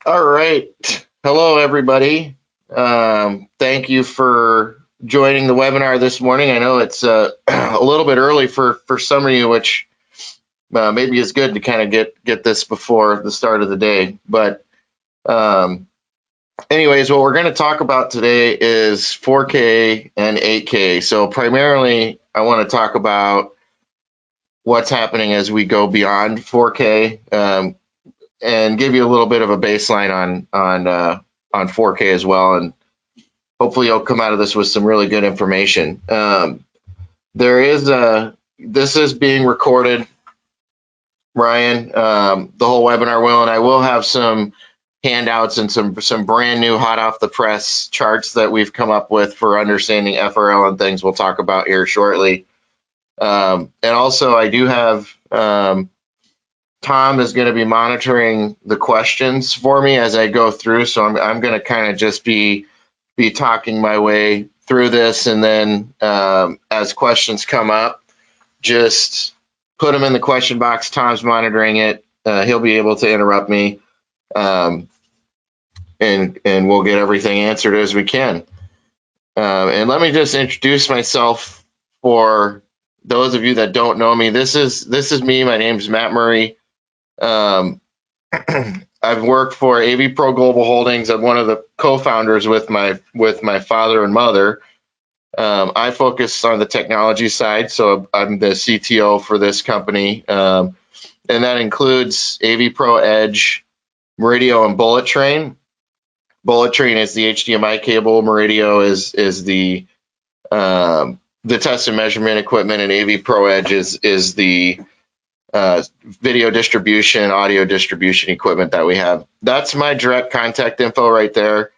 All right. Hello, everybody. Thank you for joining the webinar this morning. I know it's a little bit early for some of you, which maybe is good to kind of get this before the start of the day. But anyways, what we're going to talk about today is 4K and 8K. So primarily, I want to talk about what's happening as we go beyond 4K. And give you a little bit of a baseline on 4K as well, and hopefully you'll come out of this with some really good information. This is being recorded, Ryan. The whole webinar will, and I will have some handouts and some brand new hot off the press charts that we've come up with for understanding FRL and things we'll talk about here shortly. And also I do have Tom is going to be monitoring the questions for me as I go through. So I'm going to kind of just be talking my way through this. And then as questions come up, just put them in the question box. Tom's monitoring it. He'll be able to interrupt me. And we'll get everything answered as we can. And let me just introduce myself for those of you that don't know me. This is me. My name's Matt Murray. I've worked for AVPro Global Holdings. I'm one of the co-founders with my father and mother. I focus on the technology side, so I'm the CTO for this company, and that includes AVPro Edge, Meridio, and Bullet Train. Bullet Train is the HDMI cable. Meridio is the test and measurement equipment, and AVPro Edge is the video distribution, audio distribution equipment that we have. That's my direct contact info right there.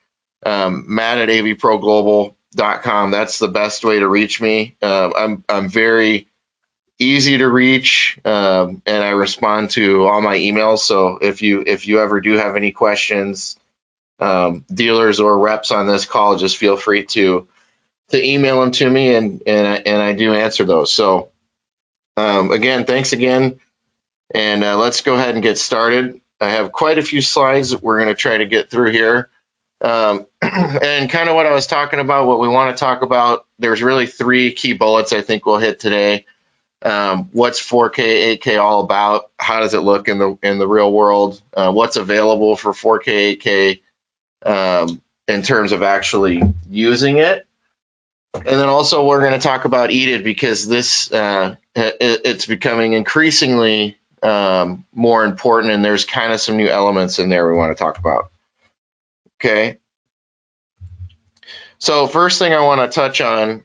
Matt at avproglobal.com. That's the best way to reach me. I'm very easy to reach, and I respond to all my emails. So if you ever do have any questions, dealers or reps on this call, just feel free to email them to me, and I do answer those. So again, thanks again. And let's go ahead and get started. I have quite a few slides that we're going to try to get through here. And kind of what I was talking about, what we want to talk about, there's really three key bullets I think we'll hit today. What's 4K, 8K all about? How does it look in the real world? What's available for 4K, 8K in terms of actually using it? And then also we're going to talk about E-EDID because this it's becoming increasingly more important, and there's kind of some new elements in there we want to talk about. Okay. So first thing I want to touch on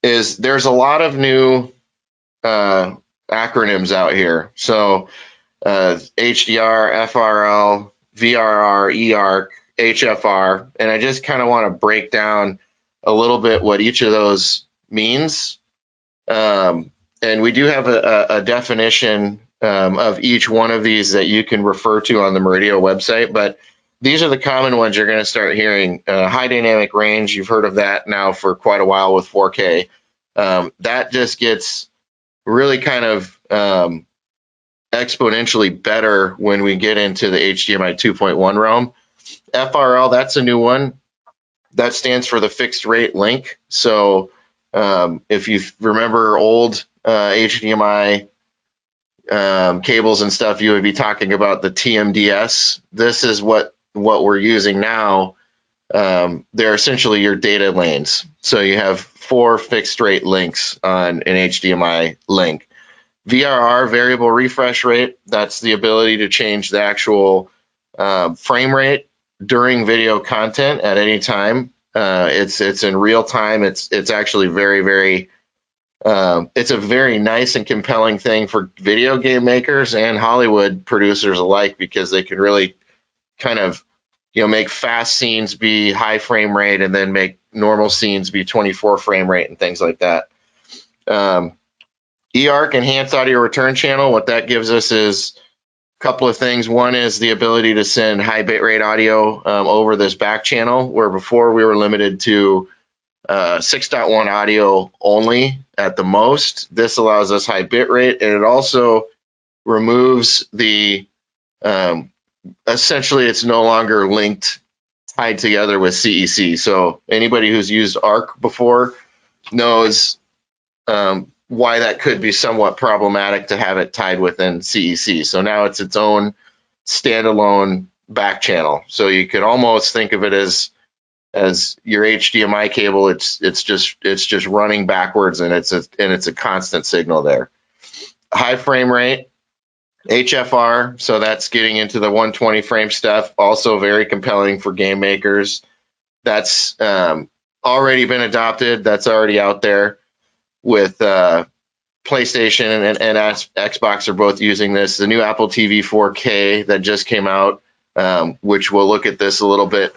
is there's a lot of new acronyms out here. So HDR, FRL, VRR, EARC, HFR, and I just kind of want to break down a little bit what each of those means. And we do have a definition of each one of these that you can refer to on the Meridio website, but these are the common ones you're going to start hearing. High dynamic range, you've heard of that now for quite a while with 4K. That just gets really kind of exponentially better when we get into the HDMI 2.1 realm. FRL, that's a new one. That stands for the fixed rate link. So if you remember old HDMI cables and stuff, you would be talking about the TMDS. This is what we're using now. They're essentially your data lanes. So you have 4 fixed rate links on an HDMI link. VRR, variable refresh rate, that's the ability to change the actual frame rate during video content at any time. It's in real time. It's actually very it's a very nice and compelling thing for video game makers and Hollywood producers alike, because they can really kind of make fast scenes be high frame rate and then make normal scenes be 24 frame rate and things like that. EARC, enhanced audio return channel, what that gives us is a couple of things. One is the ability to send high bitrate audio over this back channel, where before we were limited to 6.1 audio only at the most. This allows us high bitrate, and it also removes the essentially it's no longer linked, tied together with CEC. So anybody who's used ARC before knows why that could be somewhat problematic to have it tied within CEC. So now it's its own standalone back channel. So you could almost think of it as your HDMI cable. It's just running backwards, and it's a constant signal there. High frame rate, HFR, so that's getting into the 120 frame stuff. Also very compelling for game makers. That's already been adopted. That's already out there with PlayStation and Xbox are both using this. The new Apple TV 4K that just came out, which we'll look at this a little bit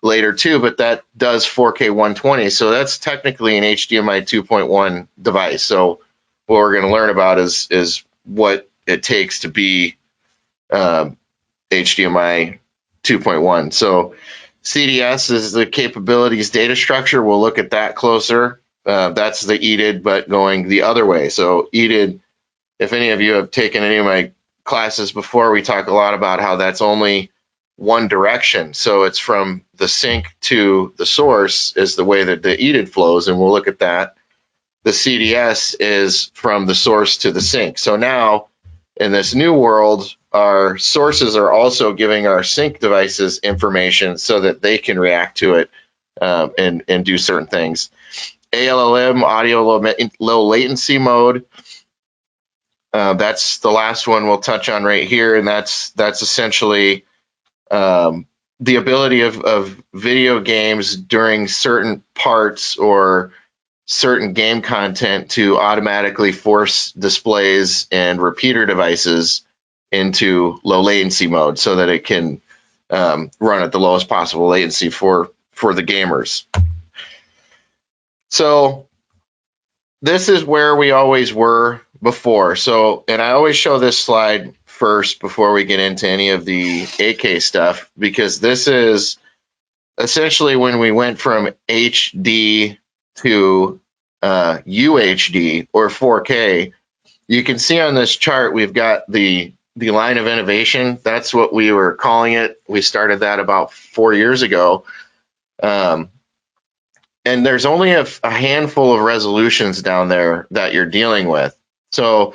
later too, but that does 4K 120. So that's technically an HDMI 2.1 device. So what we're going to learn about is what it takes to be HDMI 2.1. So CDS is the capabilities data structure. We'll look at that closer. That's the E-EDID, but going the other way. So E-EDID, if any of you have taken any of my classes before, we talk a lot about how that's only one direction. So it's from the sink to the source is the way that the E-EDID flows, and we'll look at that. The CDS is from the source to the sink. So now in this new world, our sources are also giving our sink devices information so that they can react to it and do certain things. ALLM, audio low latency mode. That's the last one we'll touch on right here, and that's essentially the ability of video games during certain parts or certain game content to automatically force displays and repeater devices into low latency mode so that it can run at the lowest possible latency for the gamers. So this is where we always were before. So, and I always show this slide first before we get into any of the AK stuff, because this is essentially when we went from HD to UHD or 4K. You can see on this chart we've got the line of innovation. That's what we were calling it. We started that about 4 years ago. And there's only a handful of resolutions down there that you're dealing with. So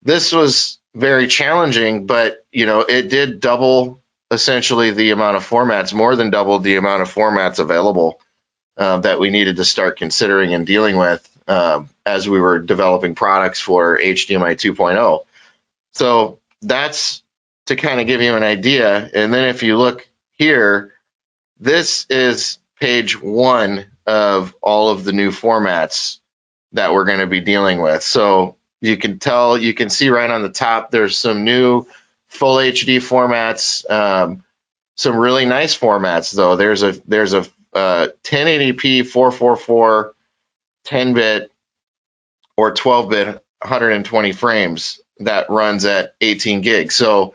this was very challenging, but it did double essentially the amount of formats, more than doubled the amount of formats available that we needed to start considering and dealing with as we were developing products for HDMI 2.0. So that's to kind of give you an idea. And then if you look here, this is page 1 of all of the new formats that we're going to be dealing with. So you can see right on the top, there's some new full HD formats, some really nice formats though. There's a 1080p 444 10-bit or 12-bit 120 frames that runs at 18 gigs. So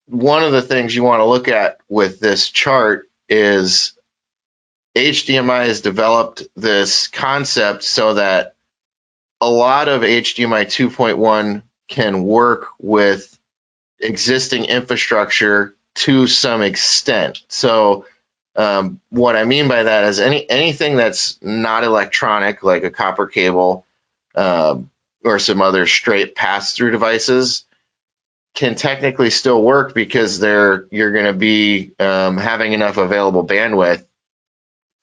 one of the things you want to look at with this chart is HDMI has developed this concept so that a lot of HDMI 2.1 can work with existing infrastructure to some extent. So what I mean by that is anything that's not electronic, like a copper cable or some other straight pass-through devices, can technically still work because you're going to be having enough available bandwidth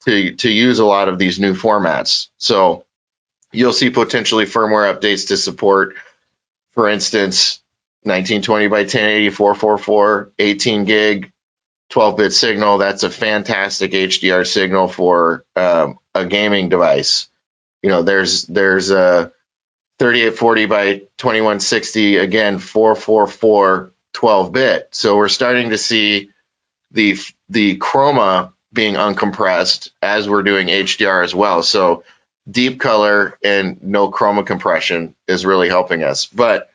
to use a lot of these new formats. So you'll see potentially firmware updates to support, for instance, 1920 by 1080 444 18 gig 12-bit signal. That's a fantastic HDR signal for a gaming device. There's a 3840 by 2160, again 444 12-bit. So we're starting to see the chroma being uncompressed as we're doing HDR as well. So deep color and no chroma compression is really helping us. But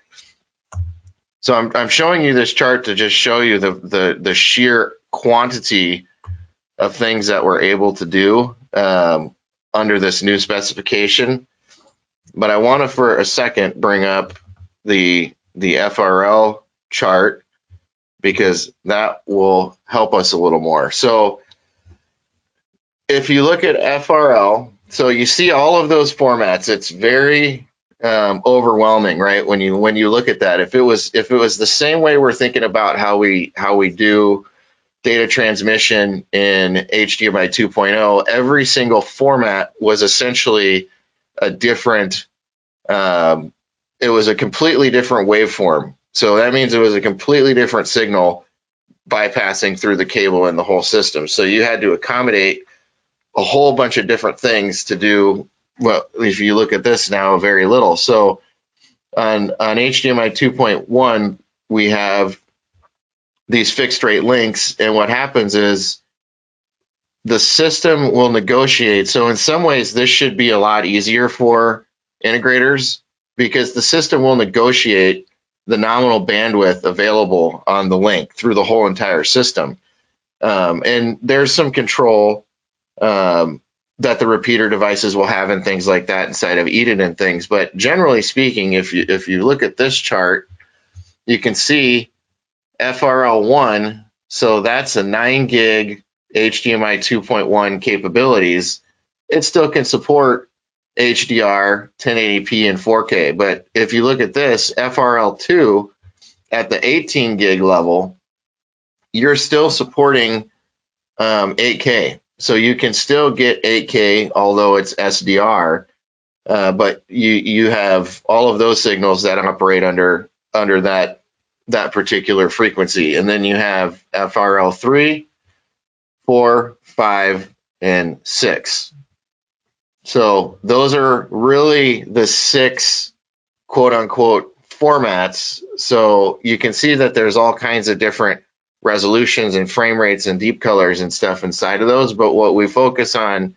so I'm showing you this chart to just show you the sheer quantity of things that we're able to do under this new specification. But I want to for a second bring up the FRL chart because that will help us a little more. So if you look at FRL, so you see all of those formats, it's very overwhelming, right? When you look at that, if it was the same way we're thinking about how we do data transmission in HDMI 2.0, every single format was essentially a different. It was a completely different waveform. So that means it was a completely different signal bypassing through the cable and the whole system. So you had to accommodate a whole bunch of different things to do. Well, if you look at this now, very little. So on HDMI 2.1, we have these fixed rate links, and what happens is the system will negotiate. So in some ways, this should be a lot easier for integrators because the system will negotiate the nominal bandwidth available on the link through the whole entire system. And there's some control that the repeater devices will have and things like that inside of E-EDID and things. But generally speaking, if you look at this chart, you can see FRL1. So that's a 9 gig HDMI 2.1 capabilities. It still can support HDR, 1080p, and 4K. But if you look at this, FRL2 at the 18 gig level, you're still supporting 8K. So you can still get 8K, although it's SDR, but you have all of those signals that operate under that particular frequency. And then you have FRL3, 4, 5, and 6. So those are really the 6 quote unquote formats. So you can see that there's all kinds of different resolutions and frame rates and deep colors and stuff inside of those. But what we focus on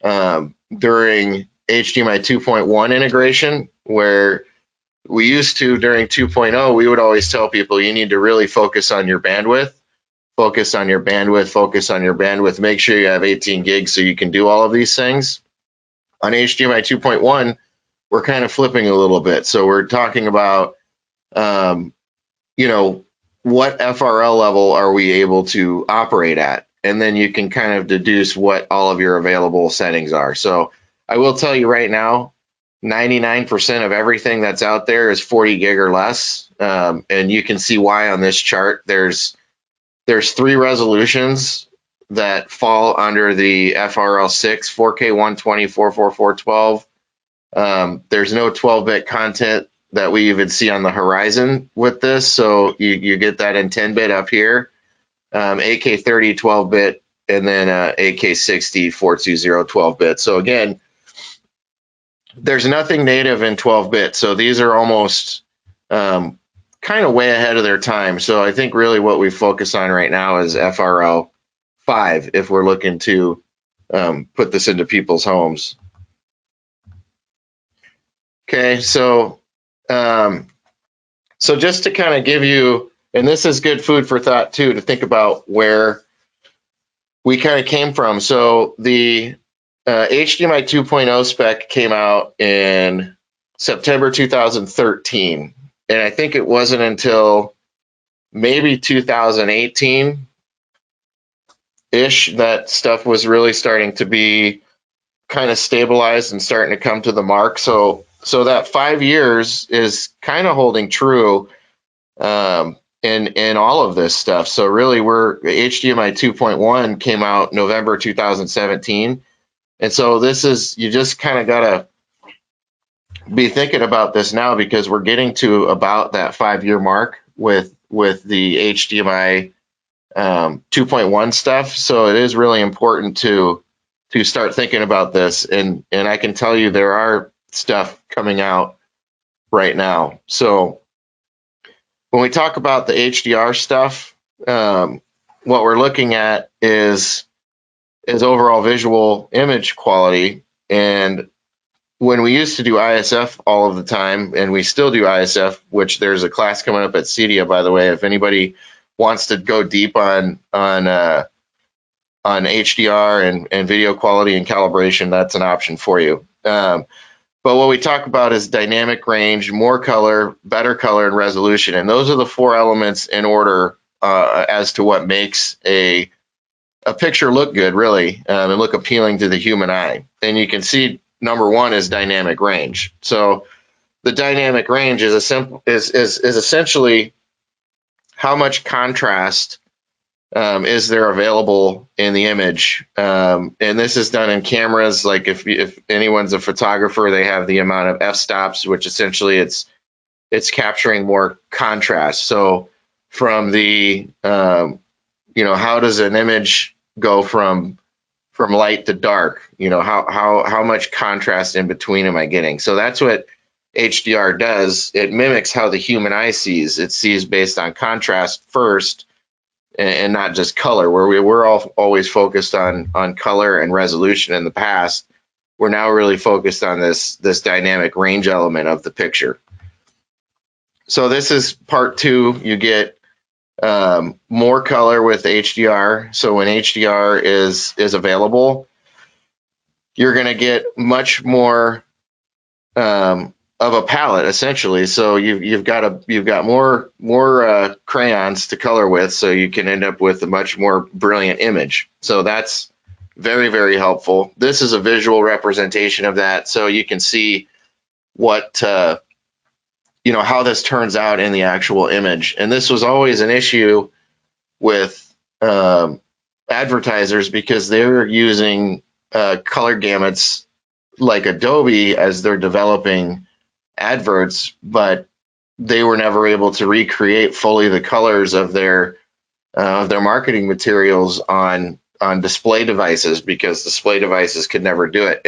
during HDMI 2.1 integration, where we used to during 2.0, we would always tell people you need to really focus on your bandwidth, focus on your bandwidth, focus on your bandwidth, make sure you have 18 gigs so you can do all of these things. On HDMI 2.1, we're kind of flipping a little bit. So we're talking about, what FRL level are we able to operate at? And then you can kind of deduce what all of your available settings are. So I will tell you right now, 99% of everything that's out there is 40 gig or less. And you can see why on this chart. There's 3 resolutions that fall under the FRL6, 4K 120, 444, 12. There's no 12-bit content that we even see on the horizon with this. So you get that in 10-bit up here, AK30 12-bit, and then AK60 420 12-bit. So again, there's nothing native in 12-bit. So these are almost kind of way ahead of their time. So I think really what we focus on right now is FRL 5 if we're looking to put this into people's homes. Okay, so just to kind of give you, and this is good food for thought too, to think about where we kind of came from. So the HDMI 2.0 spec came out in September 2013, and I think it wasn't until maybe 2018 ish that stuff was really starting to be kind of stabilized and starting to come to the mark. So that 5 years is kind of holding true in all of this stuff. So really, HDMI 2.1 came out November 2017, and so this is, you just kind of gotta be thinking about this now because we're getting to about that 5-year mark with the HDMI 2.1 stuff. So it is really important to start thinking about this, and I can tell you there are stuff coming out right now. So when we talk about the HDR stuff, what we're looking at is overall visual image quality. And when we used to do ISF all of the time, and we still do ISF, which there's a class coming up at CEDIA, by the way, if anybody wants to go deep on HDR and video quality and calibration, that's an option for you. But what we talk about is dynamic range, more color, better color, and resolution. And those are the 4 elements in order as to what makes a picture look good, really, and look appealing to the human eye. And you can see number one is dynamic range. So the dynamic range is essentially how much contrast is there available in the image. And this is done in cameras. Like if anyone's a photographer, they have the amount of f-stops, which essentially it's capturing more contrast. So from the how does an image go from light to dark? How much contrast in between am I getting? So that's what HDR does. It mimics how the human eye sees. It sees based on contrast first, and not just color. Where we're all always focused on color and resolution in the past, we're now really focused on this dynamic range element of the picture. So this is part two. You get more color with HDR. So when HDR is available, you're going to get much more of a palette, essentially. So you've got more crayons to color with, so you can end up with a much more brilliant image. So that's very, very helpful. This is a visual representation of that, so you can see what how this turns out in the actual image. And this was always an issue with advertisers, because they were using color gamuts like Adobe as they're developing adverts, but they were never able to recreate fully the colors of their marketing materials on display devices, because display devices could never do it.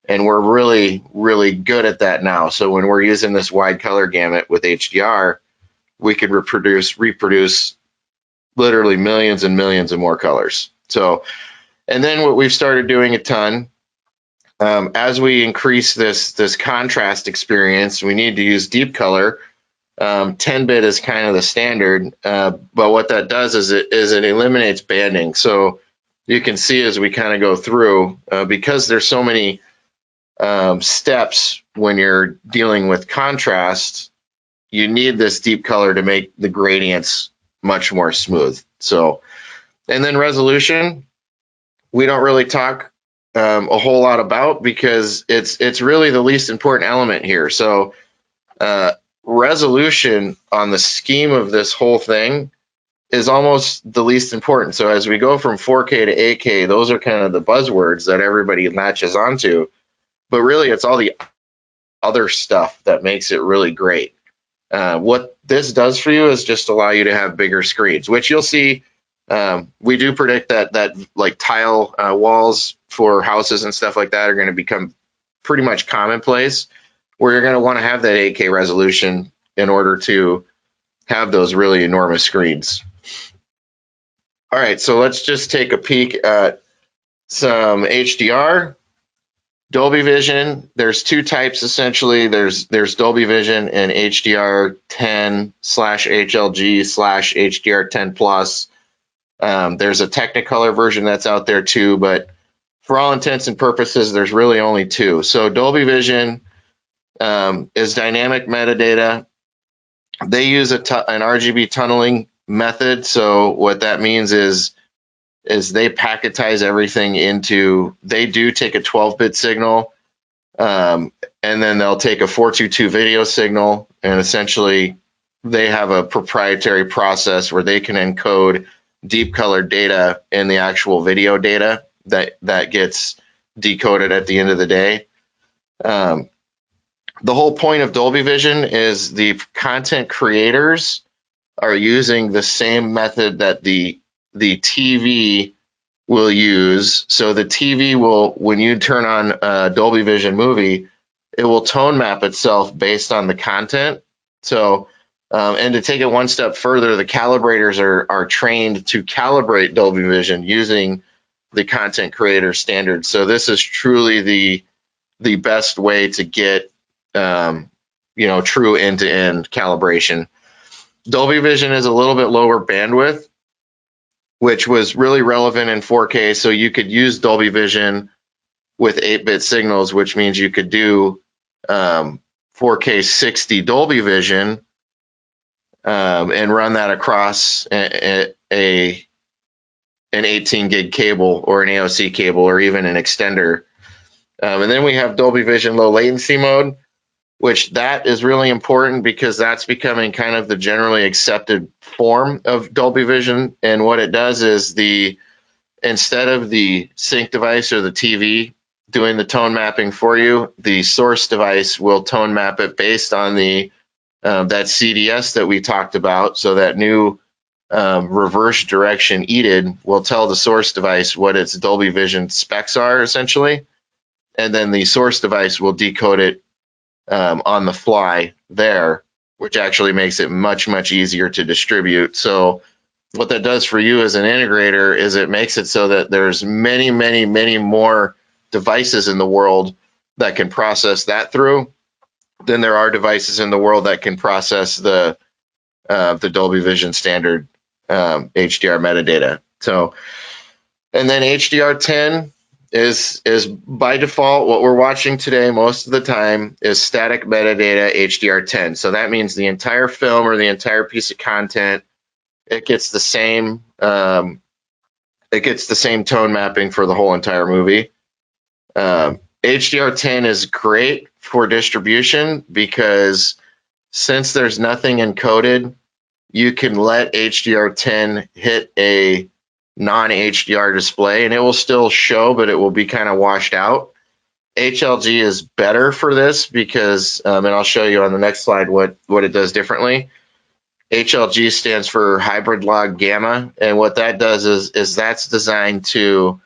And we're really, really good at that now. So when we're using this wide color gamut with HDR, we could reproduce literally millions and millions of more colors. So, and then what we've started doing a ton, as we increase this contrast experience, we need to use deep color. 10-bit is kind of the standard, but what that does is it eliminates banding. So you can see as we kind of go through, because there's so many steps when you're dealing with contrast, you need this deep color to make the gradients much more smooth. So, and then resolution, we don't really talk a whole lot about, because it's really the least important element here. So resolution on the scheme of this whole thing is almost the least important. So as we go from 4K to 8K, those are kind of the buzzwords that everybody latches onto, but really it's all the other stuff that makes it really great. What this does for you is just allow you to have bigger screens, which you'll see. We do predict that like tile walls for houses and stuff like that are going to become pretty much commonplace, where you're going to want to have that 8K resolution in order to have those really enormous screens. All right, so let's just take a peek at some HDR. Dolby Vision, there's two types essentially. There's Dolby Vision and HDR10/HLG/HDR10 Plus. There's a Technicolor version that's out there too, but for all intents and purposes, there's really only two. So Dolby Vision is dynamic metadata. They use an RGB tunneling method. So what that means is they packetize everything into, they do take a 12-bit signal, and then they'll take a 422 video signal, and essentially they have a proprietary process where they can encode deep color data in the actual video data that gets decoded at the end of the day. The whole point of Dolby Vision is the content creators are using the same method that the TV will use. So the TV will, when you turn on a Dolby Vision movie, it will tone map itself based on the content. So, and to take it one step further, the calibrators are trained to calibrate Dolby Vision using the content creator standard. So this is truly the best way to get true end-to-end calibration. Dolby Vision is a little bit lower bandwidth, which was really relevant in 4K. So you could use Dolby Vision with 8-bit signals, which means you could do 4K 60 Dolby Vision and run that across an 18 gig cable or an AOC cable or even an extender. And then we have Dolby Vision low latency mode, which that is really important because that's becoming kind of the generally accepted form of Dolby Vision. And what it does is instead of the sync device or the TV doing the tone mapping for you, the source device will tone map it based on that CDS that we talked about. So that new reverse direction E-EDID will tell the source device what its Dolby Vision specs are, essentially. And then the source device will decode it on the fly there, which actually makes it much, much easier to distribute. So what that does for you as an integrator is it makes it so that there's many, many, many more devices in the world that can process that through than there are devices in the world that can process the Dolby Vision standard HDR metadata. So, and then HDR10 is by default what we're watching today most of the time is static metadata HDR10. So that means the entire film or the entire piece of content, it gets the same tone mapping for the whole entire movie. HDR10 is great for distribution because since there's nothing encoded, you can let HDR10 hit a non-HDR display and it will still show, but it will be kind of washed out. HLG is better for this because, and I'll show you on the next slide what it does differently. HLG stands for hybrid log gamma, and what that does is that's designed to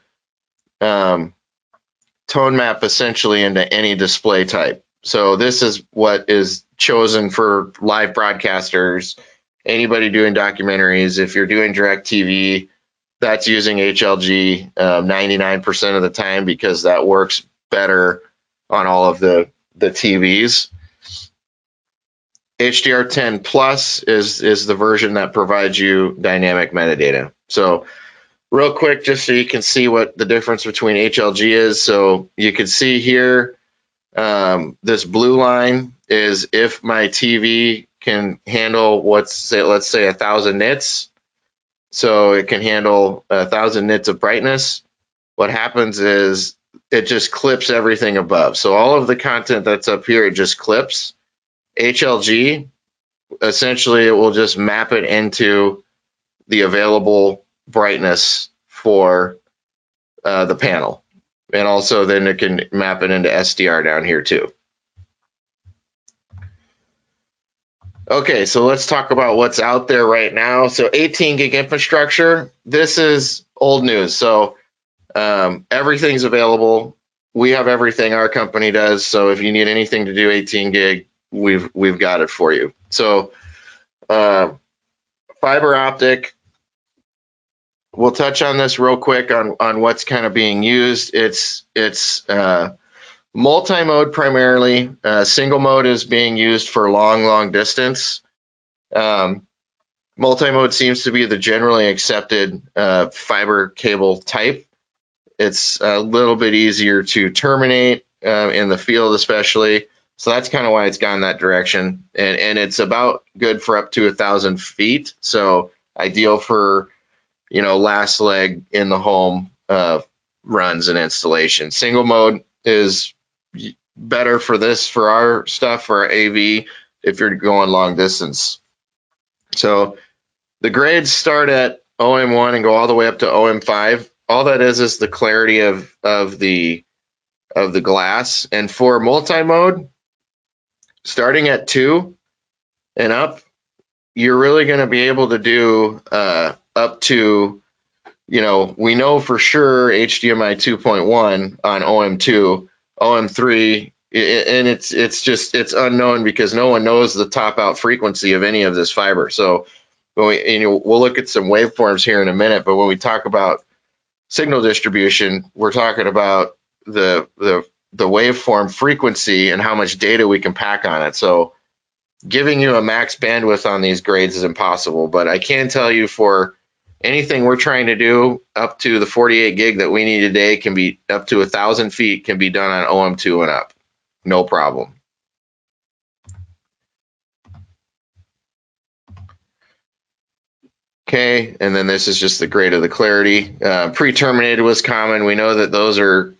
tone map essentially into any display type. So this is what is chosen for live broadcasters, anybody doing documentaries. If you're doing direct TV, that's using HLG 99% of the time because that works better on all of the TVs. HDR10 Plus is the version that provides you dynamic metadata. So real quick, just so you can see what the difference between HLG is. So you can see here, this blue line is if my TV can handle let's say 1,000 nits. So it can handle 1,000 nits of brightness. What happens is it just clips everything above. So all of the content that's up here, it just clips. HLG, essentially it will just map it into the available brightness for the panel. And also then it can map it into SDR down here too. Okay, so let's talk about what's out there right now. So 18 gig infrastructure, this is old news. So everything's available. We have everything, our company does. So if you need anything to do 18 gig, we've got it for you. So fiber optic, we'll touch on this real quick on what's kind of being used. It's multi-mode primarily. Single mode is being used for long distance. Multi-mode seems to be the generally accepted fiber cable type. It's a little bit easier to terminate in the field especially. So that's kind of why it's gone that direction. And it's about good for up to 1,000 feet. So ideal for, last leg in the home runs and installation. Single mode is better for our stuff, for our AV, if you're going long distance. So the grades start at OM1 and go all the way up to OM5. All that is the clarity of the glass. And for multi-mode, starting at 2 and up, you're really going to be able to do up to, we know for sure HDMI 2.1 on OM2, OM3, and it's unknown because no one knows the top out frequency of any of this fiber. So we'll look at some waveforms here in a minute, but when we talk about signal distribution, we're talking about the waveform frequency and how much data we can pack on it. So giving you a max bandwidth on these grades is impossible, but I can tell you for anything we're trying to do up to the 48 gig that we need today can be up to 1,000 feet can be done on OM2 and up. No problem. Okay, and then this is just the grade of the clarity. Pre-terminated was common. We know that those are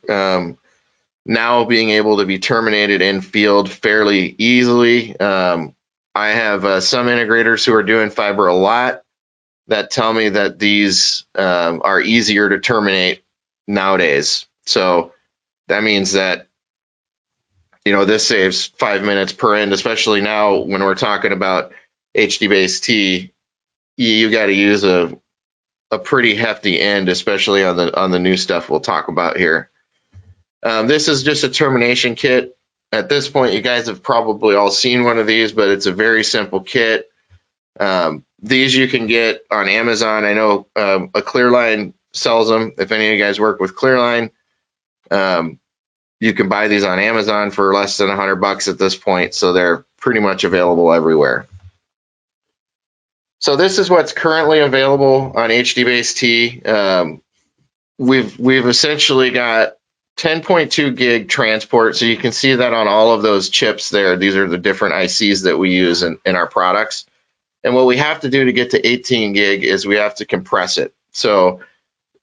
now being able to be terminated in field fairly easily. I have some integrators who are doing fiber a lot that tell me that these are easier to terminate nowadays. So that means that, you know, this saves 5 minutes per end, especially now when we're talking about HDBaseT. You got to use a pretty hefty end, especially on the new stuff we'll talk about here. This is just a termination kit. At this point, you guys have probably all seen one of these, but it's a very simple kit. These you can get on Amazon. I know a Clearline sells them. If any of you guys work with Clearline, you can buy these on Amazon for less than $100 at this point, so they're pretty much available everywhere. So this is what's currently available on HDBaseT. We've essentially got 10.2 gig transport, so you can see that on all of those chips there. These are the different ICs that we use in our products. And what we have to do to get to 18 gig is we have to compress it. So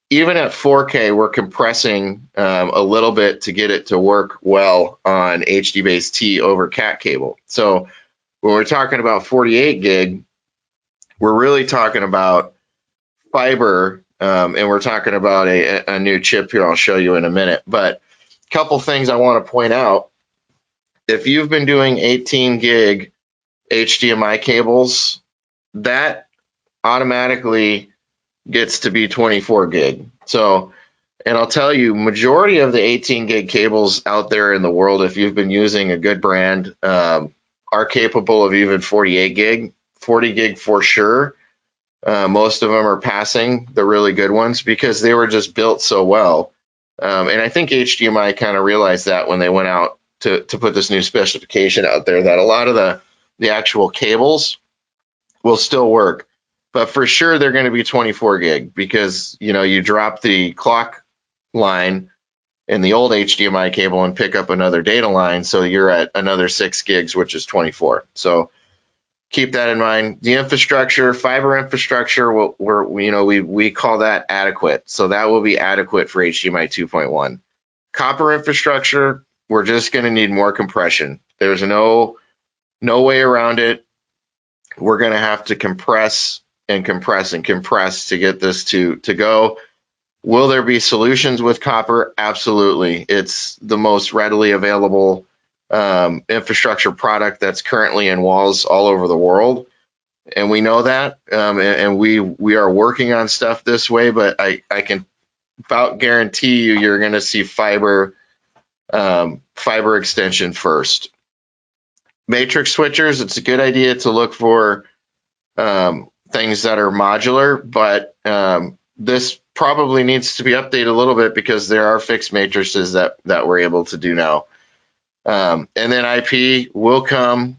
even at 4K, we're compressing a little bit to get it to work well on HDBaseT over cat cable. So when we're talking about 48 gig, we're really talking about fiber, and we're talking about a new chip here I'll show you in a minute. But a couple things I want to point out. If you've been doing 18 gig HDMI cables, that automatically gets to be 24 gig. So, and I'll tell you, majority of the 18 gig cables out there in the world, if you've been using a good brand, are capable of even 48 gig, 40 gig for sure. Most of them are passing the really good ones because they were just built so well. And I think HDMI kind of realized that when they went out to put this new specification out there, that a lot of the actual cables will still work. But for sure, they're going to be 24 gig because, you know, you drop the clock line in the old HDMI cable and pick up another data line. So you're at another 6 gigs, which is 24. So keep that in mind. The infrastructure, fiber infrastructure, we call that adequate. So that will be adequate for HDMI 2.1. Copper infrastructure, we're just going to need more compression. There's no way around it. We're going to have to compress and compress and compress to get this to go. Will there be solutions with copper? Absolutely. It's the most readily available infrastructure product that's currently in walls all over the world, and we know that, and we are working on stuff this way. But I can about guarantee you're going to see fiber extension first. Matrix switchers, it's a good idea to look for things that are modular, but this probably needs to be updated a little bit because there are fixed matrices that we're able to do now. And then IP will come.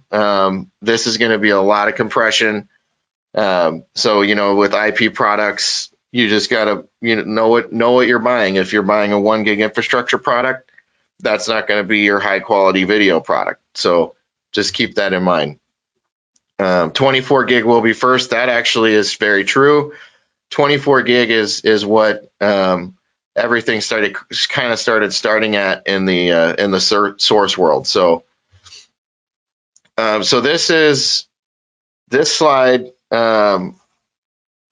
This is going to be a lot of compression. So, you know, with IP products, you just got to know what you're buying. If you're buying a 1 gig infrastructure product, that's not going to be your high quality video product. So just keep that in mind. 24 gig will be first. That actually is very true. 24 gig is what everything started starting at in the source world. So this slide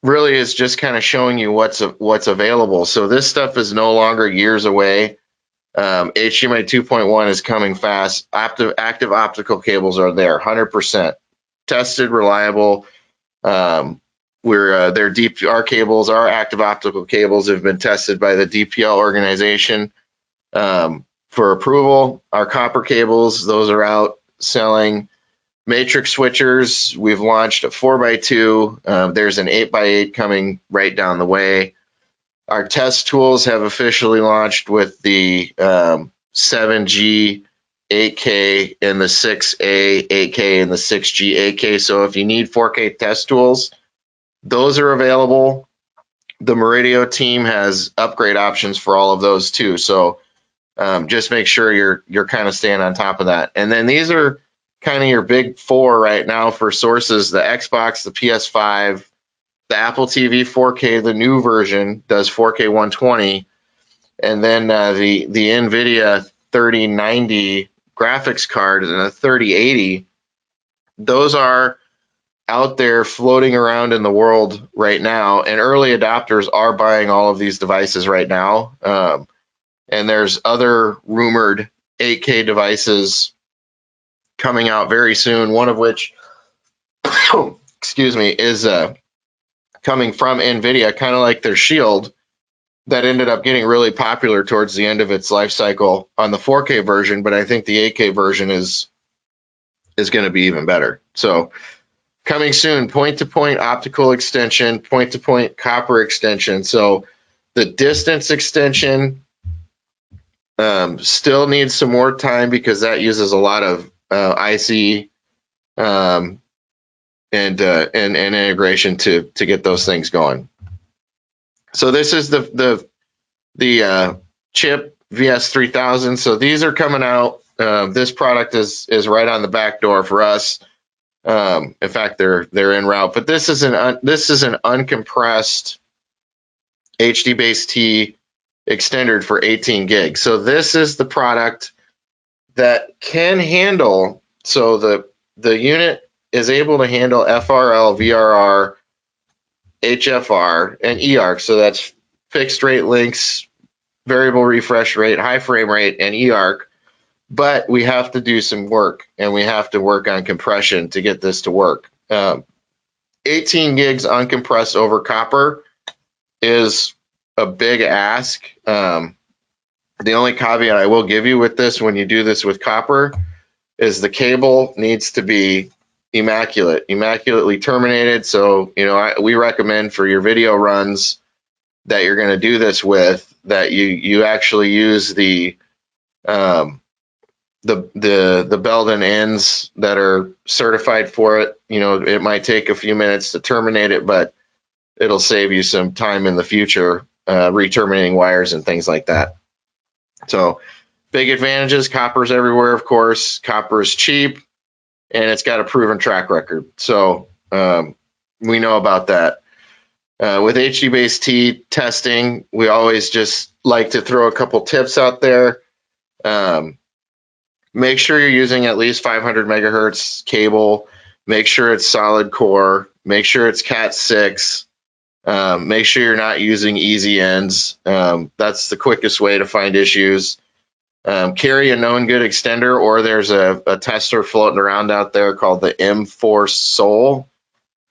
really is just kind of showing you what's available. So this stuff is no longer years away. HDMI 2.1 is coming fast. Active optical cables are there, 100% tested, reliable. Our cables, our active optical cables have been tested by the DPL organization for approval. Our copper cables, those are out selling. Matrix switchers, we've launched a 4x2. There's an 8x8 coming right down the way. Our test tools have officially launched with the 7G 8K and the 6A 8K and the 6G 8K. So if you need 4K test tools, those are available. The Meridio team has upgrade options for all of those too. So just make sure you're kind of staying on top of that. And then these are kind of your big four right now for sources: the Xbox, the PS5, the Apple TV 4K, the new version, does 4K 120, and then the NVIDIA 3090 graphics card and a 3080, those are out there floating around in the world right now, and early adopters are buying all of these devices right now. And there's other rumored 8K devices coming out very soon, one of which, excuse me, is coming from NVIDIA, kind of like their Shield, that ended up getting really popular towards the end of its life cycle on the 4K version, but I think the 8K version is going to be even better. So coming soon, point-to-point optical extension, point-to-point copper extension. So the distance extension still needs some more time because that uses a lot of IC and integration to get those things going. So this is the chip VS3000. So these are coming out. This product is right on the back door for us. In fact, they're en route. But this is an uncompressed HDBaseT extender for 18 gigs. So this is the product that can handle. So the unit is able to handle FRL, VRR, HFR, and eARC. So that's fixed rate links, variable refresh rate, high frame rate, and eARC. But we have to do some work, and we have to work on compression to get this to work. 18 gigs uncompressed over copper is a big ask. The only caveat I will give you with this when you do this with copper is the cable needs to be immaculately terminated. So, we recommend for your video runs that you're going to do this with, that you actually use the Belden ends that are certified for it. It might take a few minutes to terminate it, but it'll save you some time in the future, re-terminating wires and things like that. So big advantages. Copper's everywhere, of course. Copper is cheap, and it's got a proven track record. So we know about that. With HDBaseT testing, we always just like to throw a couple tips out there. Make sure you're using at least 500 megahertz cable. Make sure it's solid core. Make sure it's Cat6. Make sure you're not using easy ends. That's the quickest way to find issues. Carry a known good extender, or there's a tester floating around out there called the M-Force Soul.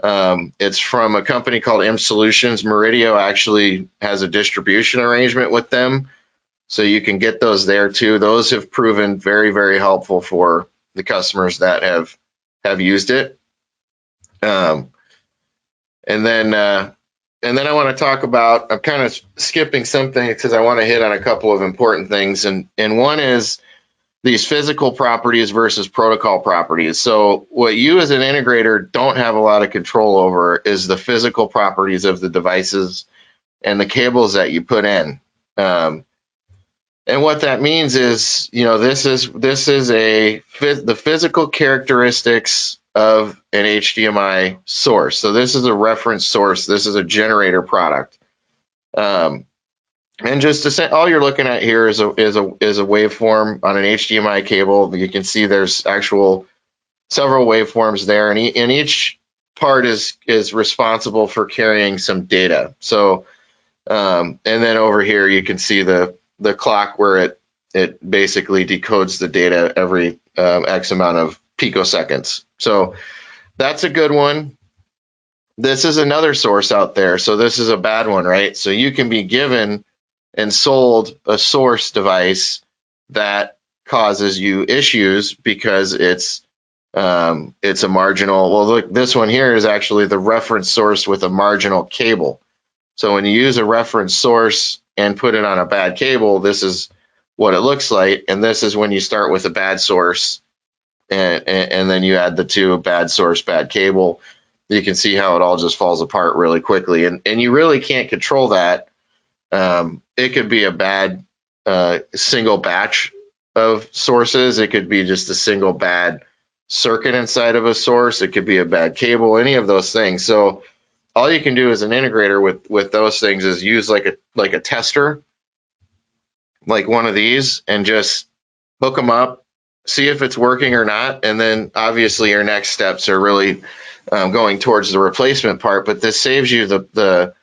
It's from a company called M Solutions. Meridio actually has a distribution arrangement with them, so you can get those there too. Those have proven very, very helpful for the customers that have used it. And then I want to talk about, I'm kind of skipping something because I want to hit on a couple of important things. And one is these physical properties versus protocol properties. So what you as an integrator don't have a lot of control over is the physical properties of the devices and the cables that you put in. And what that means is, this is the physical characteristics of an HDMI source. So this is a reference source. This is a generator product. And just to say, all you're looking at here is a waveform on an HDMI cable. You can see there's several waveforms there, and each part is responsible for carrying some data. So, and then over here you can see the clock where it basically decodes the data every X amount of picoseconds. So that's a good one. This is another source out there. So this is a bad one, right? So you can be given and sold a source device that causes you issues because it's a marginal. Well, look, this one here is actually the reference source with a marginal cable. So when you use a reference source and put it on a bad cable, this is what it looks like. And this is when you start with a bad source and then you add the two, bad source, bad cable. You can see how it all just falls apart really quickly. And you really can't control that. It could be a bad single batch of sources. It could be just a single bad circuit inside of a source. It could be a bad cable, any of those things. So all you can do as an integrator with those things is use like a tester, like one of these, and just hook them up, see if it's working or not, and then obviously your next steps are really going towards the replacement part. But this saves you the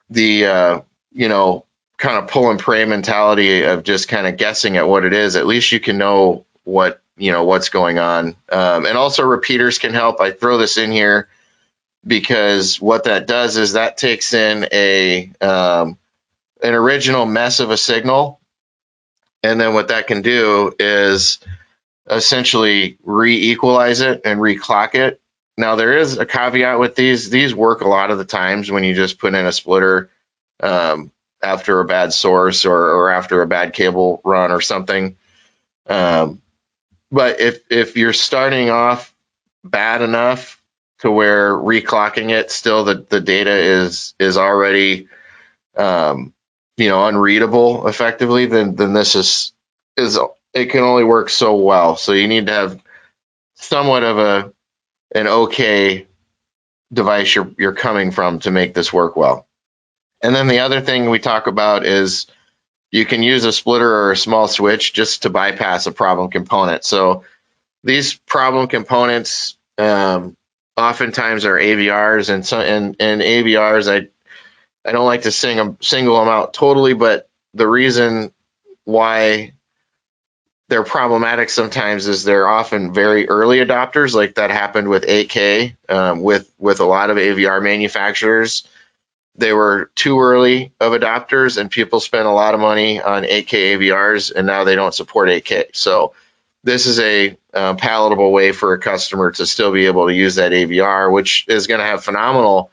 you know, kind of pull and pray mentality of just kind of guessing at what it is. At least you can know what, you know, what's going on. And also repeaters can help. I throw this in here because what that does is that takes in an original mess of a signal, and then what that can do is essentially re-equalize it and re-clock it. Now there is a caveat with these. These work a lot of the times when you just put in a splitter after a bad source or after a bad cable run or something. But if you're starting off bad enough to where reclocking it, still the data is already you know, unreadable effectively, then this is it can only work so well. So you need to have somewhat of an okay device you're coming from to make this work well. And then the other thing we talk about is you can use a splitter or a small switch just to bypass a problem component. So these problem components oftentimes are AVRs, and AVRs I don't like to single them out totally, but the reason why they're problematic sometimes is they're often very early adopters, like that happened with 8K with a lot of AVR manufacturers. They were too early of adopters, and people spent a lot of money on 8K AVRs, and now they don't support 8K. So this is a palatable way for a customer to still be able to use that AVR, which is going to have phenomenal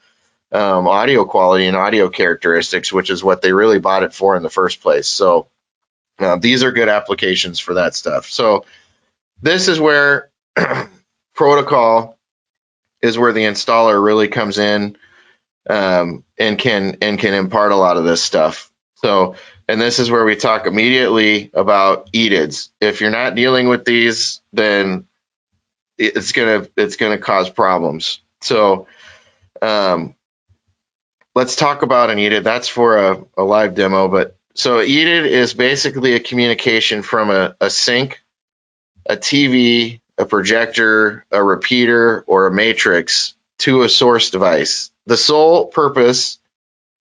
audio quality and audio characteristics, which is what they really bought it for in the first place. So these are good applications for that stuff. So this is where protocol is where the installer really comes in and can impart a lot of this stuff. So, and this is where we talk immediately about E-EDIDs. If you're not dealing with these, then it's gonna cause problems. So let's talk about an E-EDID. That's for a live demo, but so E-EDID is basically a communication from a sink, a TV, a projector, a repeater, or a matrix to a source device. The sole purpose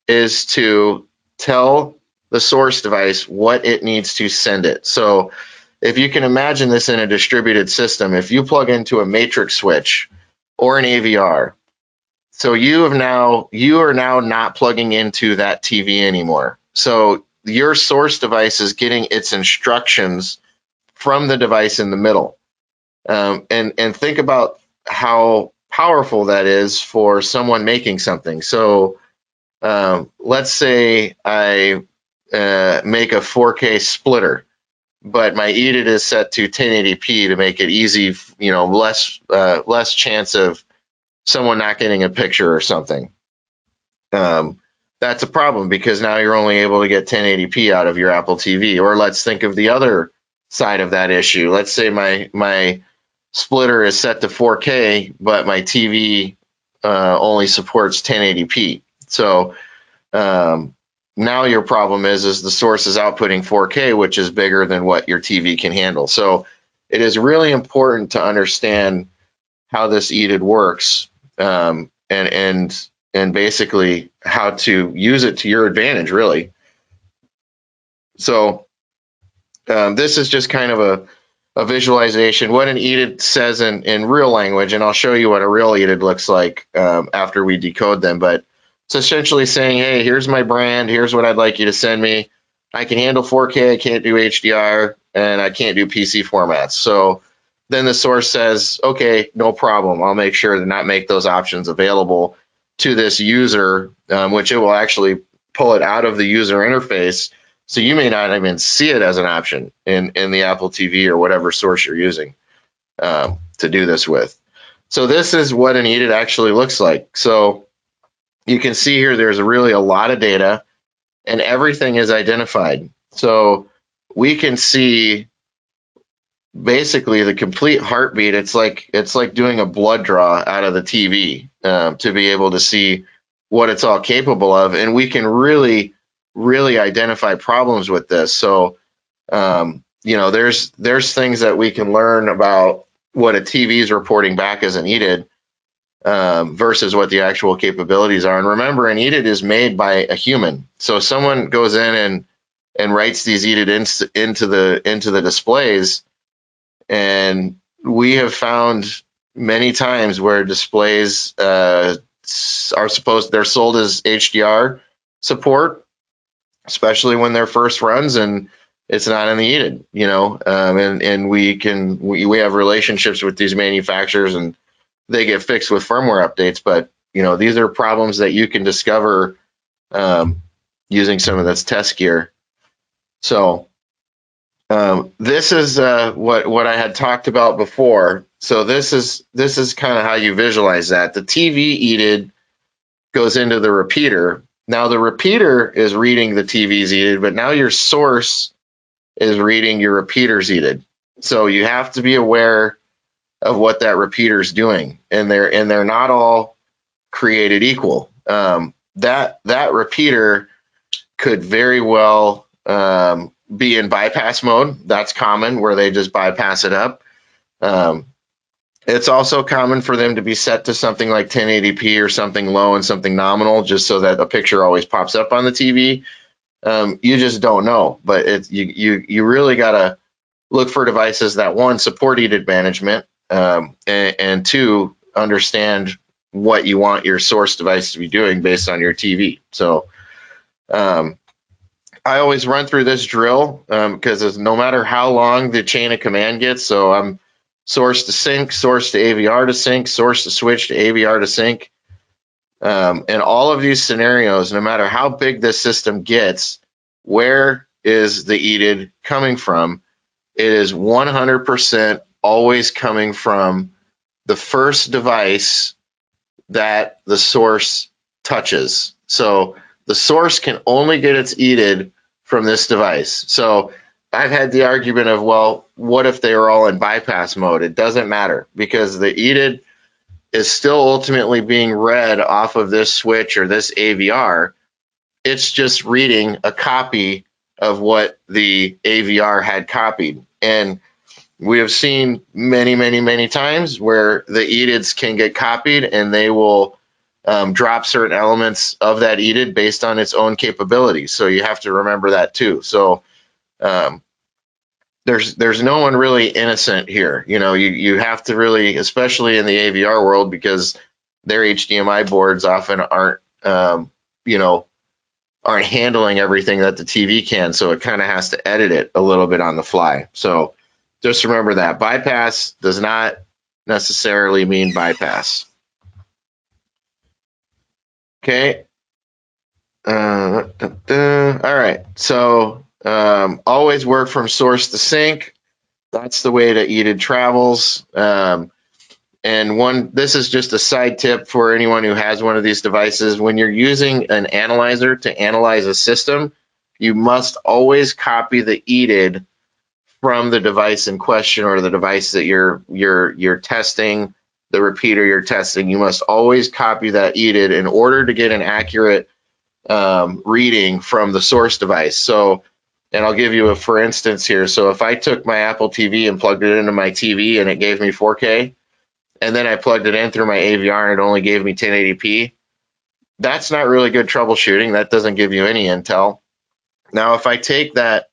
is to tell the source device what it needs to send it. So if you can imagine this in a distributed system, if you plug into a matrix switch or an AVR, so you are now not plugging into that TV anymore. So your source device is getting its instructions from the device in the middle. And think about how powerful that is for someone making something. So let's say I make a 4K splitter, but my EDID is set to 1080p to make it easy, you know, less chance of someone not getting a picture or something. That's a problem because now you're only able to get 1080p out of your Apple TV. Or let's think of the other side of that issue. Let's say my splitter is set to 4K, but my TV only supports 1080p. So now your problem is the source is outputting 4K, which is bigger than what your TV can handle. So it is really important to understand how this EDID works and basically how to use it to your advantage, really. So this is just kind of a visualization, what an EDID says in real language, and I'll show you what a real EDID looks like after we decode them. But it's essentially saying, hey, here's my brand, here's what I'd like you to send me. I can handle 4K, I can't do HDR, and I can't do PC formats. So then the source says, okay, no problem. I'll make sure to not make those options available to this user, which it will actually pull it out of the user interface. So you may not even see it as an option in the Apple TV or whatever source you're using to do this with. So this is what an EDID actually looks like. So you can see here there's really a lot of data and everything is identified. So we can see basically the complete heartbeat. It's like doing a blood draw out of the TV to be able to see what it's all capable of, and we can really identify problems with this. So there's things that we can learn about what a TV is reporting back as an E-EDID versus what the actual capabilities are. And remember, an E-EDID is made by a human. So someone goes in and writes these E-EDID into the displays, and we have found many times where displays they're sold as HDR support, especially when they're first runs, and it's not in the E-EDID, and we have relationships with these manufacturers, and they get fixed with firmware updates. But these are problems that you can discover using some of this test gear. So this is what I had talked about before. So this is kind of how you visualize that. The TV E-EDID goes into the repeater. Now the repeater is reading the TV's E-EDID, but now your source is reading your repeater's E-EDID. So you have to be aware of what that repeater is doing, and they're not all created equal. That repeater could very well be in bypass mode. That's common, where they just bypass it up. It's also common for them to be set to something like 1080p or something low and something nominal, just so that a picture always pops up on the TV. You just don't know, but you really got to look for devices that, one, support E-EDID management, and two, understand what you want your source device to be doing based on your TV. So I always run through this drill because no matter how long the chain of command gets, so I'm source to sync, source to AVR to sync, source to switch to AVR to sync. In all of these scenarios, no matter how big this system gets, where is the E-EDID coming from? It is 100% always coming from the first device that the source touches. So the source can only get its E-EDID from this device. So I've had the argument of, well, what if they were all in bypass mode? It doesn't matter, because the E-EDID is still ultimately being read off of this switch or this AVR. It's just reading a copy of what the AVR had copied. And we have seen many times where the E-EDIDs can get copied, and they will drop certain elements of that E-EDID based on its own capabilities. So you have to remember that too. So there's no one really innocent here. You have to really, especially in the AVR world, because their HDMI boards often aren't handling everything that the TV can. So it kind of has to edit it a little bit on the fly. So just remember that bypass does not necessarily mean bypass. Okay. All right. So always work from source to sync. That's the way that E-EDID travels. And this is just a side tip for anyone who has one of these devices. When you're using an analyzer to analyze a system, you must always copy the E-EDID from the device in question, or the device that you're testing, the repeater you're testing. You must always copy that E-EDID in order to get an accurate reading from the source device. So, and I'll give you a for instance here. So if I took my Apple TV and plugged it into my TV and it gave me 4K, and then I plugged it in through my AVR and it only gave me 1080p, that's not really good troubleshooting. That doesn't give you any intel. Now, if I take that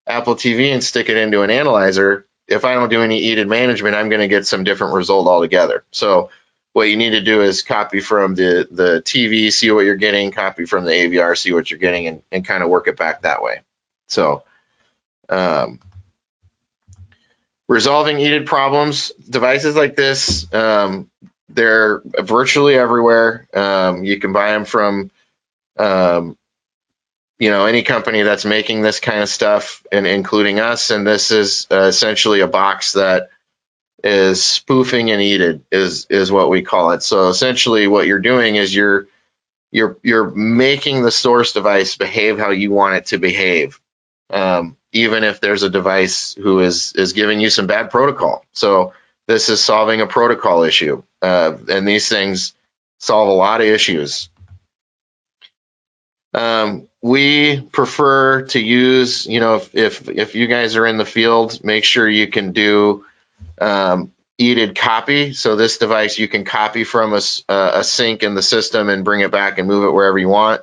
Apple TV and stick it into an analyzer, if I don't do any E-EDID management, I'm going to get some different result altogether. So what you need to do is copy from the TV, see what you're getting, copy from the AVR, see what you're getting, and kind of work it back that way. So resolving E-EDID problems, devices like this, they're virtually everywhere. You can buy them from any company that's making this kind of stuff, and including us. And this is essentially a box that is spoofing an E-EDID, is what we call it. So essentially what you're doing is you're making the source device behave how you want it to behave. even if there's a device who is giving you some bad protocol. So this is solving a protocol issue, and these things solve a lot of issues. We prefer to use, if you guys are in the field, make sure you can do E-EDID copy. So this device you can copy from a sync in the system and bring it back and move it wherever you want.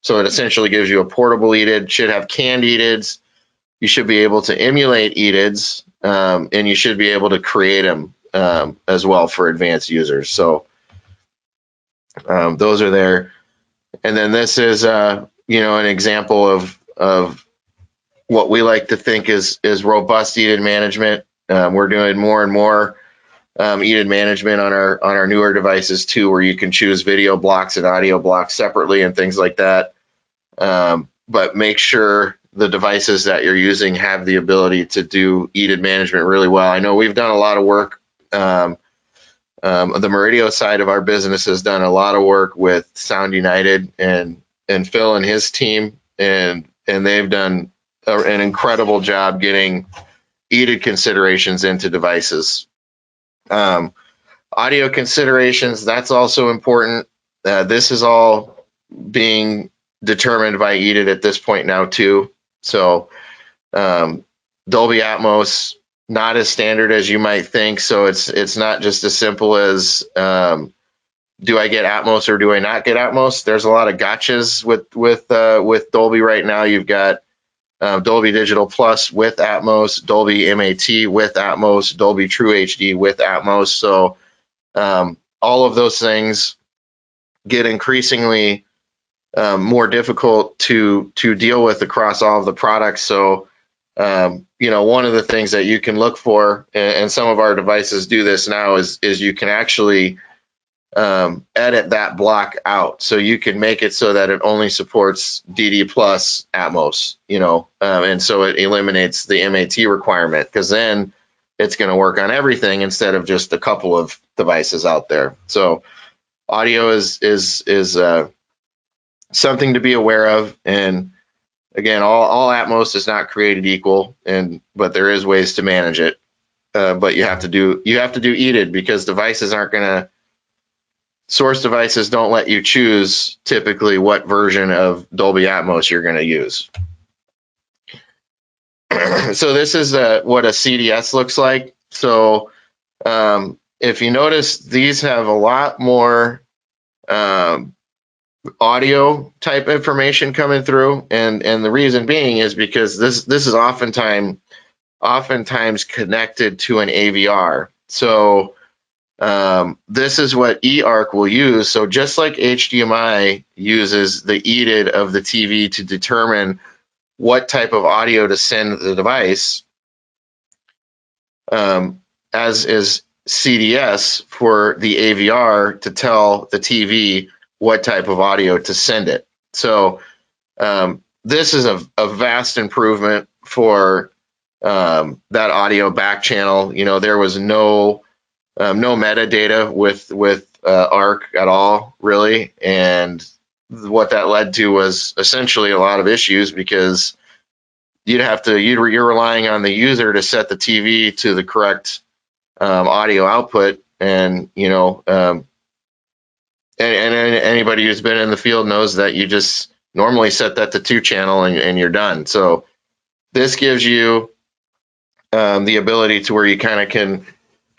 So it essentially gives you a portable E-EDID. Should have canned E-EDIDs. You should be able to emulate E-EDIDs, and you should be able to create them as well for advanced users. So those are there. And then this is, an example of what we like to think is robust E-EDID management. We're doing more and more E-EDID management on our newer devices too, where you can choose video blocks and audio blocks separately and things like that. But make sure the devices that you're using have the ability to do E-EDID management really well. I know we've done a lot of work. The Meridio side of our business has done a lot of work with Sound United and Phil and his team, and they've done an incredible job getting E-EDID considerations into devices. Audio considerations, that's also important. This is all being determined by E-EDID at this point now too. So Dolby Atmos, not as standard as you might think. So it's not just as simple as do I get Atmos or do I not get Atmos? There's a lot of gotchas with Dolby right now. You've got Dolby Digital Plus with Atmos, Dolby MAT with Atmos, Dolby True HD with Atmos. So all of those things get increasingly more difficult to deal with across all of the products. So one of the things that you can look for, and some of our devices do this now, is you can actually edit that block out. So you can make it so that it only supports DD plus Atmos, and so it eliminates the MAT requirement, because then it's going to work on everything instead of just a couple of devices out there. So audio is something to be aware of. And again, all Atmos is not created equal, but there is ways to manage it. But you have to do E-EDID, because source devices don't let you choose typically what version of Dolby Atmos you're going to use. So this is what a CDS looks like. So if you notice, these have a lot more audio type information coming through, and the reason being is because this is oftentimes connected to an AVR. So this is what eARC will use. So just like HDMI uses the E-EDID of the TV to determine what type of audio to send the device, as is CDS for the AVR to tell the TV what type of audio to send it. So this is a vast improvement for that audio back channel. There was no metadata with ARC at all, really, and what that led to was essentially a lot of issues, because you're relying on the user to set the TV to the correct audio output, and and anybody who's been in the field knows that you just normally set that to 2-channel and you're done. So this gives you the ability to where you kind of can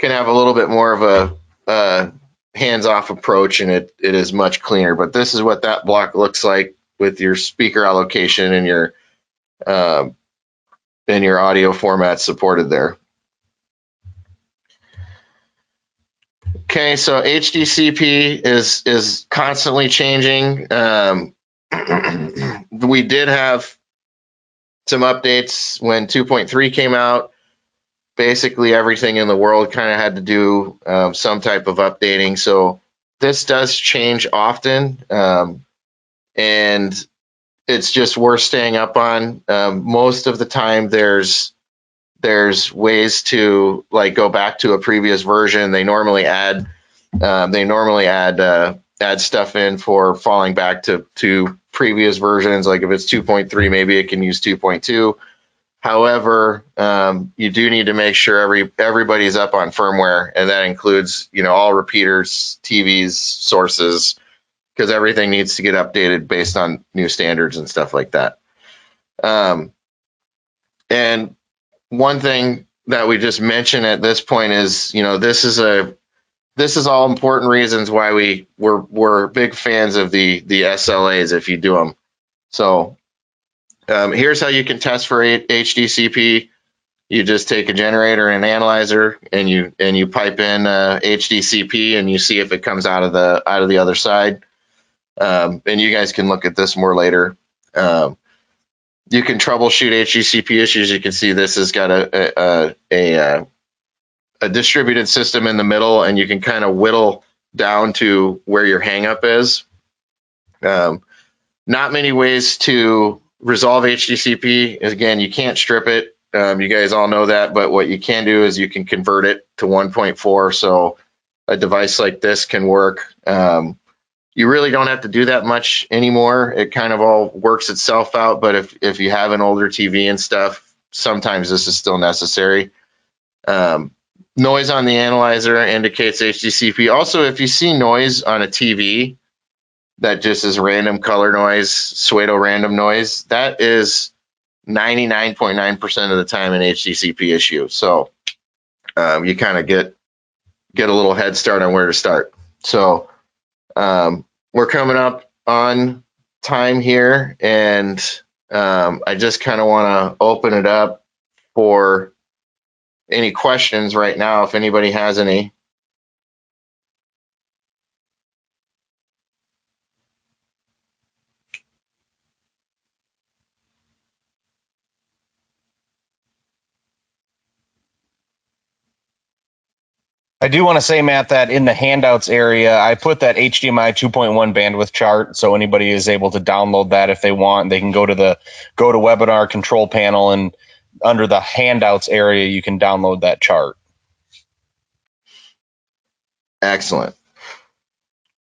have a little bit more of a hands-off approach, and it is much cleaner. But this is what that block looks like with your speaker allocation and your audio format supported there. Okay, so HDCP is constantly changing. We did have some updates when 2.3 came out. Basically, everything in the world kind of had to do some type of updating. So this does change often, and it's just worth staying up on. Most of the time, there's ways to go back to a previous version. They normally add stuff in for falling back to previous versions. Like if it's 2.3, maybe it can use 2.2. However, you do need to make sure everybody's up on firmware, and that includes, all repeaters, TVs, sources, because everything needs to get updated based on new standards and stuff like that. And one thing that we just mentioned at this point is, this is all important reasons why we're big fans of the SLAs if you do them. So here's how you can test for HDCP. You just take a generator and an analyzer, and you pipe in HDCP, and you see if it comes out of the other side. And you guys can look at this more later. You can troubleshoot HDCP issues. You can see this has got a distributed system in the middle, and you can kind of whittle down to where your hangup is. Not many ways to resolve HDCP. Again, you can't strip it. You guys all know that, but what you can do is you can convert it to 1.4, so a device like this can work. You really don't have to do that much anymore. It kind of all works itself out, but if you have an older TV and stuff, sometimes this is still necessary. Noise on the analyzer indicates HDCP. Also, if you see noise on a TV that just is random color noise, pseudo random noise, that is 99.9% of the time an HDCP issue. So you kind of get a little head start on where to start. So we're coming up on time here, and I just kind of want to open it up for any questions right now, if anybody has any. I do want to say, Matt, that in the handouts area, I put that HDMI 2.1 bandwidth chart, so anybody is able to download that if they want. They can go to the GoToWebinar control panel, and under the handouts area, you can download that chart. Excellent.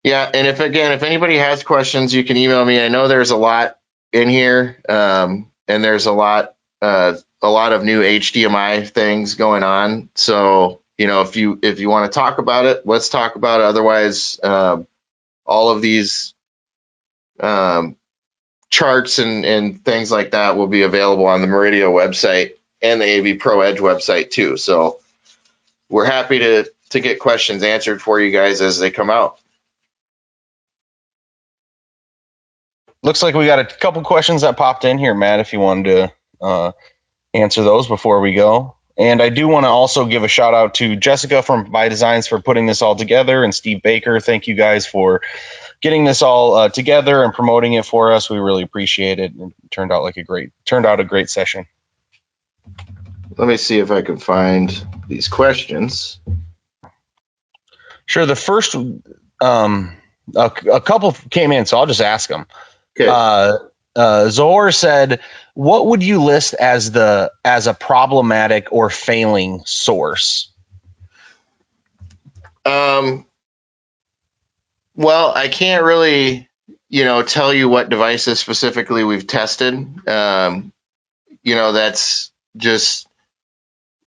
Yeah, and if anybody has questions, you can email me. I know there's a lot in here, and there's a lot of new HDMI things going on. So if you want to talk about it, let's talk about it. Otherwise, all of these charts and things like that will be available on the Meridio website and the AVPro Edge website too. So we're happy to get questions answered for you guys as they come out. Looks like we got a couple questions that popped in here, Matt, if you wanted to answer those before we go. And I do want to also give a shout out to Jessica from By Designs for putting this all together, and Steve Baker. Thank you guys for getting this all together and promoting it for us. We really appreciate it. It turned out a great session. Let me see if I can find these questions. Sure. The first, a couple came in, so I'll just ask them. Okay. Zohar said, what would you list as a problematic or failing source? Well, I can't really, tell you what devices specifically we've tested. That's just,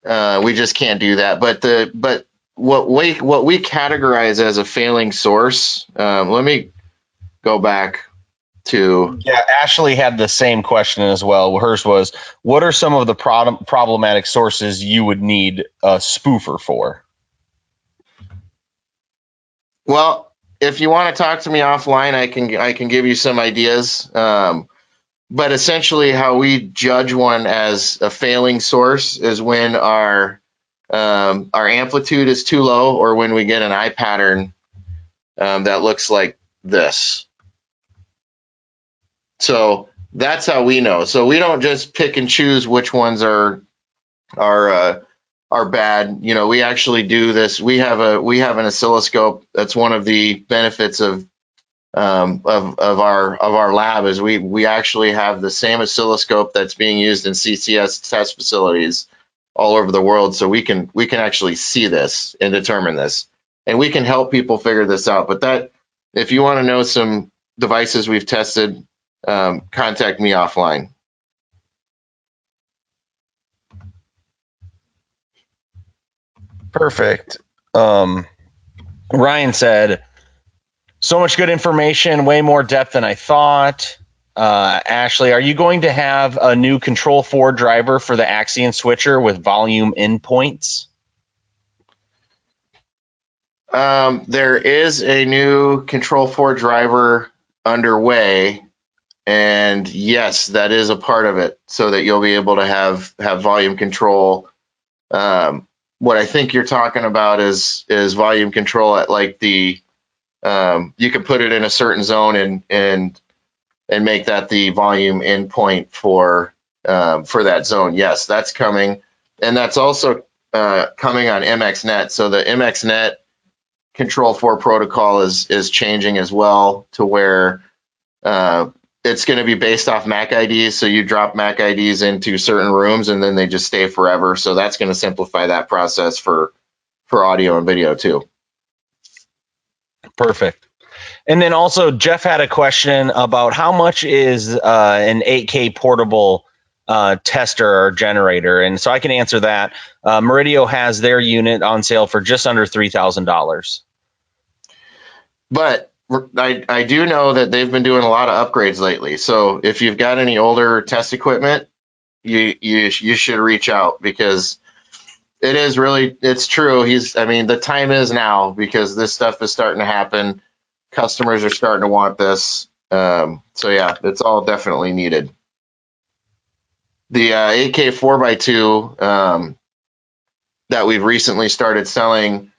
we just can't do that. But what we categorize as a failing source, let me go back to. Yeah, Ashley had the same question as well. Hers was, what are some of the problematic sources you would need a spoofer for? Well, if you want to talk to me offline, I can give you some ideas. But essentially, how we judge one as a failing source is when our amplitude is too low, or when we get an eye pattern that looks like this. So that's how we know. So we don't just pick and choose which ones are bad. We actually do this. We have an oscilloscope. That's one of the benefits of our lab, is we actually have the same oscilloscope that's being used in CCS test facilities all over the world. So we can actually see this and determine this, and we can help people figure this out. But if you want to know some devices we've tested, contact me offline. Perfect. Ryan said, so much good information, way more depth than I thought. Ashley, are you going to have a new Control 4 driver for the Axion switcher with volume endpoints? There is a new Control 4 driver underway, and yes, that is a part of it, so that you'll be able to have volume control. What I think you're talking about is volume control at like the you can put it in a certain zone and make that the volume endpoint for that zone. Yes, that's coming, and that's also coming on MXNet. So the MXNet Control 4 protocol is changing as well to where it's going to be based off MAC IDs. So you drop MAC IDs into certain rooms and then they just stay forever. So that's going to simplify that process for audio and video too. Perfect. And then also Jeff had a question about how much is an 8K portable tester or generator. And so I can answer that. Meridio has their unit on sale for just under $3,000. But I do know that they've been doing a lot of upgrades lately. So if you've got any older test equipment, you should reach out, because it is really, it's true. The time is now, because this stuff is starting to happen. Customers are starting to want this. So yeah, it's all definitely needed. The 8K 4x2 that we've recently started selling,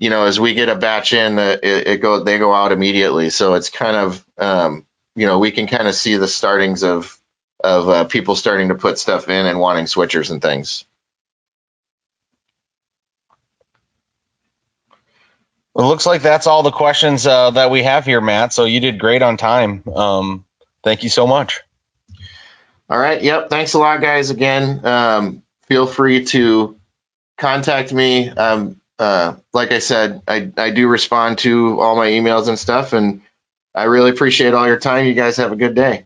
as we get a batch in, they go out immediately. So it's kind of, we can kind of see the startings of people starting to put stuff in and wanting switchers and things. It looks like that's all the questions that we have here, Matt. So you did great on time. Thank you so much. All right. Yep. Thanks a lot, guys. Again, feel free to contact me. Like I said, I do respond to all my emails and stuff, and I really appreciate all your time. You guys have a good day.